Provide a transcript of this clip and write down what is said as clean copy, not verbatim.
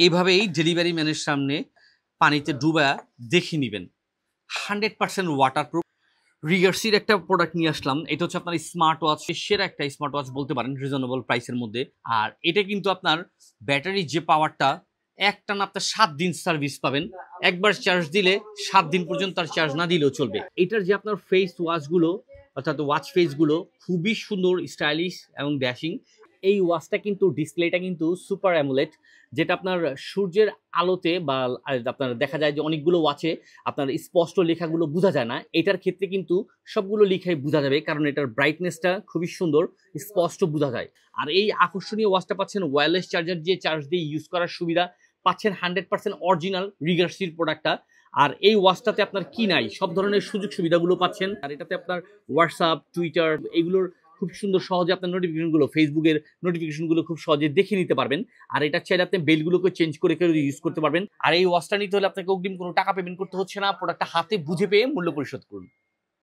এইভাবেই ডেলিভারি ম্যানের সামনে পানিতে ডুবা দেখে নেবেন 100% ওয়াটারপ্রুফ। রিগার্সির একটা প্রোডাক্ট নিয়ে আসলাম। এটা হচ্ছে আপনার স্মার্ট ওয়াচ, সেরা একটা স্মার্ট ওয়াচ বলতে পারেন রিজনেবল প্রাইসের মধ্যে। আর এটা কিন্তু আপনার ব্যাটারির যে পাওয়ারটা একটানা আপনার 7 দিন সার্ভিস পাবেন। একবার চার্জ দিলে 7 দিন পর্যন্ত আর চার্জ না দিলেও চলবে। এটার যে আপনার ফেস ওয়াচগুলো অর্থাৎ ওয়াচ ফেসগুলো খুবই সুন্দর, স্টাইলিশ এবং ড্যাশিং। এই ওয়াচটা কিন্তু ডিসপ্লেটা কিন্তু সুপার অ্যামোলেড, যেটা আপনার সূর্যের আলোতে বা আপনার দেখা যায় যে অনেকগুলো ওয়াচে আপনার স্পষ্ট লেখাগুলো বোঝা যায় না। এটার ক্ষেত্রে কিন্তু সবগুলো লেখাই বোঝা যাবে, কারণ এটার ব্রাইটনেসটা খুবই সুন্দর, স্পষ্ট বোঝা যায়। আর এই আকর্ষণীয় ওয়াচটা পাচ্ছেন ওয়্যারলেস চার্জার দিয়ে চার্জ দিয়ে ইউজ করার সুবিধা পাচ্ছেন। 100% অরিজিনাল রিগার্সির প্রোডাক্টটা। আর এই ওয়াচটাতে আপনার কি নাই, সব ধরনের সুযোগ সুবিধাগুলো পাচ্ছেন। আর এটাতে আপনার হোয়াটসঅ্যাপ, টুইটার এগুলোর খুব সুন্দর সহজে আপনার নোটিফিকেশনগুলো, ফেসবুকের নোটিফিকেশনগুলো খুব সহজে দেখে নিতে পারবেন। আর এটা চাইলে আপনি বেলগুলোকে চেঞ্জ করে ইউজ করতে পারবেন। আর এই ওয়াচটা নিতে হলে আপনাকে অগ্রিম কোনো টাকা পেমেন্ট করতে হচ্ছে না, প্রোডাক্টটা হাতে বুঝে পেয়ে মূল্য পরিশোধ করুন।